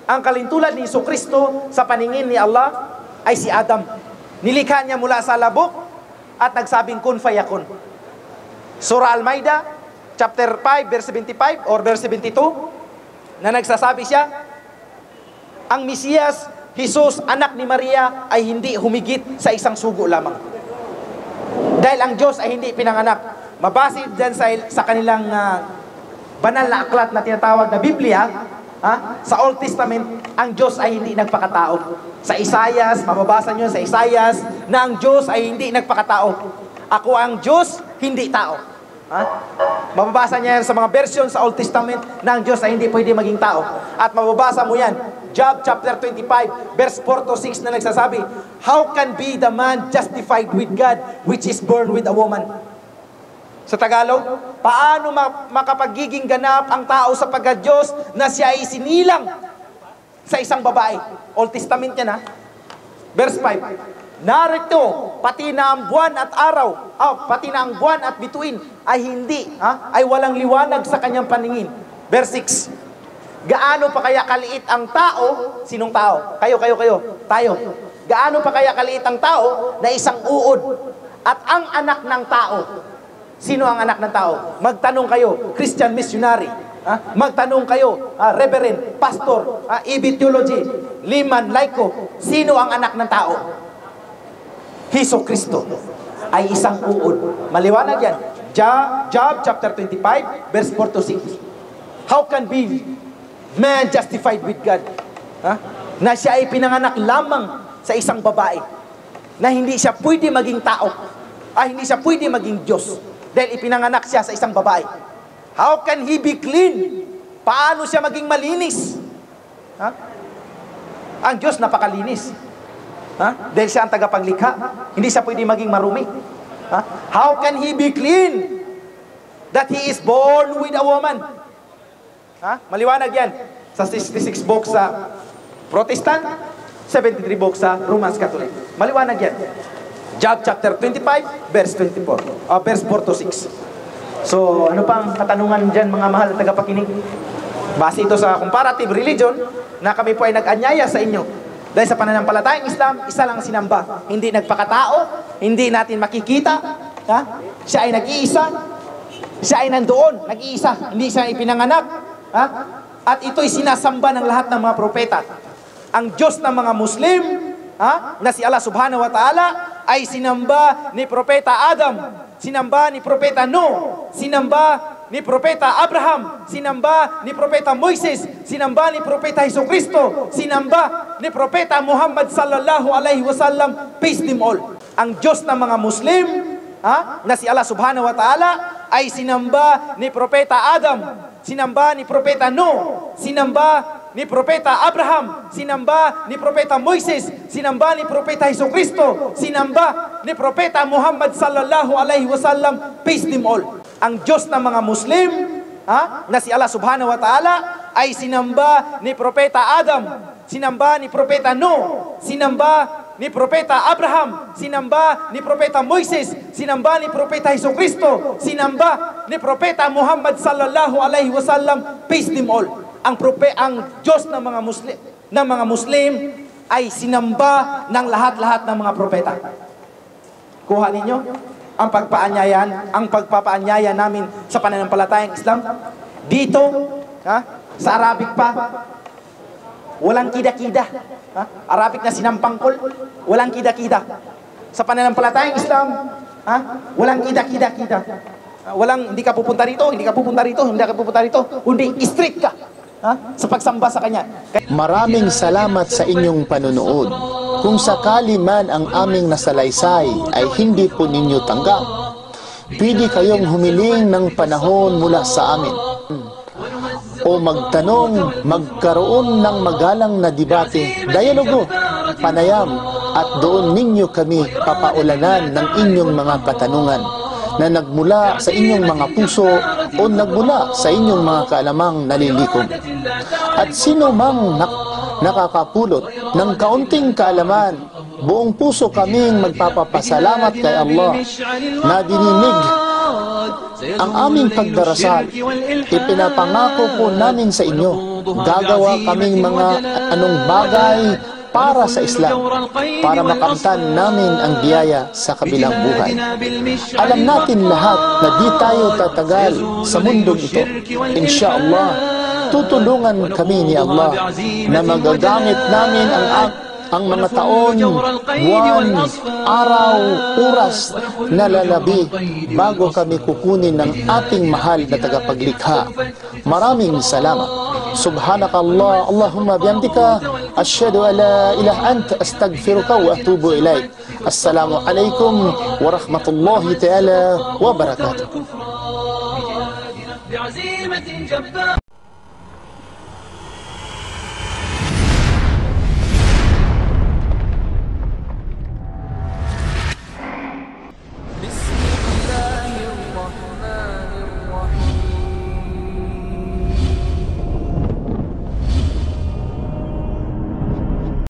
Ang kalintulad ni Jesucristo sa paningin ni Allah ay si Adam. Nilikha niya mula sa labok at nagsabing kun fayakun. Surah Al-Maidah, chapter 5, verse 75 or verse 72, na nagsasabi siya, ang Mesiyas, Jesus, anak ni Maria, ay hindi humigit sa isang sugo lamang. Dahil ang Diyos ay hindi pinanganak. Mabase dyan sa kanilang banal na aklat na tinatawag na Biblia, sa Old Testament, ang Diyos ay hindi nagpakatao. Sa Isaias, mababasa nyo sa Isaias, na ang Diyos ay hindi nagpakatao. Ako ang Diyos, hindi tao. Mababasa niya yan sa mga version sa Old Testament na ang Diyos ay hindi pwede maging tao. At mababasa mo yan, Job chapter 25, verse 4 to 6 na nagsasabi, how can be the man justified with God which is born with a woman? Sa Tagalog, paano makapagiging ganap ang tao sa pagka-Diyos na siya ay sinilang sa isang babae? Old Testament yan Verse 5, narito, pati na ang buwan at araw, pati na ang buwan at bituin, ay hindi, ay walang liwanag sa kanyang paningin. Verse 6, gaano pa kaya kaliit ang tao? Sinong tao? Kayo, tayo. Gaano pa kaya kaliit ang tao na isang uod? At ang anak ng tao, sino ang anak ng tao? Magtanong kayo, Christian missionary. Magtanong kayo, reverend, pastor, EB theology, layman, laiko. Sino ang anak ng tao? Jesucristo ay isang uod. Maliwanag yan. Job chapter 25, verse 4 to 6. How can be man justified with God? Na siya ay pinanganak lamang sa isang babae. Na hindi siya pwede maging tao. Hindi siya pwede maging Diyos. Dahil ipinanganak siya sa isang babae. How can he be clean? Paano siya maging malinis? Ang Diyos napakalinis. Dahil siya ang tagapaglikha. Hindi siya pwede maging marumi. How can he be clean? That he is born with a woman. Maliwanag yan. Sa 66 books sa Protestant, 73 books sa Romans Catholic. Maliwanag yan. Job chapter 25, verse 24. Verse 4 to 6. So, ano pang katanungan dyan mga mahal na tagapakinig? Base ito sa comparative religion na kami po ay nag-anyaya sa inyo. Dahil sa pananampalatayang Islam, isa lang sinamba. Hindi nagpakatao, hindi natin makikita. Siya ay nag-iisa. Siya ay nandoon, nag-iisa. Hindi siya ipinanganak. At ito'y sinasamba ng lahat ng mga propeta. Ang Diyos ng mga Muslim, na si Allah subhanahu wa ta'ala, ay sinamba ni Propeta Adam, sinamba ni Propeta Noah, sinamba ni Propeta Abraham, sinamba ni Propeta Moises, sinamba ni Propeta Jesucristo, sinamba ni Propeta Muhammad sallallahu alaihi wasallam, peace them all. Ang Diyos ng mga Muslim, na si Allah subhanahu wa ta'ala, ay sinamba ni Propeta Adam, sinamba ni Propeta Noah, sinamba ni Propeta Abraham, sinamba ni Propeta Moises, sinamba ni Propeta Jesucristo, sinamba ni Propeta Muhammad sallallahu alaihi wasallam, peace them all. Ang Diyos ng mga Muslim, na si Allah subhanahu wa ta'ala, ay sinamba ni Propeta Adam, sinamba ni Propeta Noah, sinamba ni Propeta Abraham, sinamba ni Propeta Moises, sinamba ni Propeta Jesucristo, sinamba ni Propeta Muhammad sallallahu alaihi wasallam, peace them all. Ang Diyos ng mga Muslim ay sinamba ng lahat-lahat ng mga propeta. Kuha ninyo ang pagpapaanyaya namin sa pananampalatayang Islam. Dito, sa Arabic pa, walang kida-kida. Arabic na sinampangkol, walang kida-kida. Sa pananampalatayang Islam, walang kida-kida-kida. Hindi ka pupunta rito, hindi ka pupunta rito, hindi ka pupunta rito, kundi strict ka sa pagsamba sa Kanya. Maraming salamat sa inyong panunood. Kung sakali man ang aming nasalaysay ay hindi po ninyo tanggap, pwede kayong humiling ng panahon mula sa amin o magtanong, magkaroon ng magalang na debate, dialogo, panayam, at doon ninyo kami papaulanan ng inyong mga katanungan na nagmula sa inyong mga puso o nagmula sa inyong mga kaalamang nalilikom. At sino mang nakakapulot ng kaunting kaalaman, buong puso kaming magpapapasalamat kay Allah na dininig ang aming pagdarasal. Ipinapangako po namin sa inyo gagawa kaming mga anong bagay para sa Islam, para makamtan namin ang biyaya sa kabilang buhay. Alam natin lahat na di tayo tatagal sa mundong ito. Insyaallah, tutulungan kami ni Allah na magagamit namin ang mga taon, buwan, araw, oras na lalabi bago kami kukunin ng ating mahal na tagapaglikha. Maraming salamat. Subhanakallah, Allahumma bihamdika, asyhadu an la ilaha anta, astaghfiruka wa atubu ilaik. Assalamu alaikum warahmatullahi ta'ala wabarakatuh. بعزيمة جبارة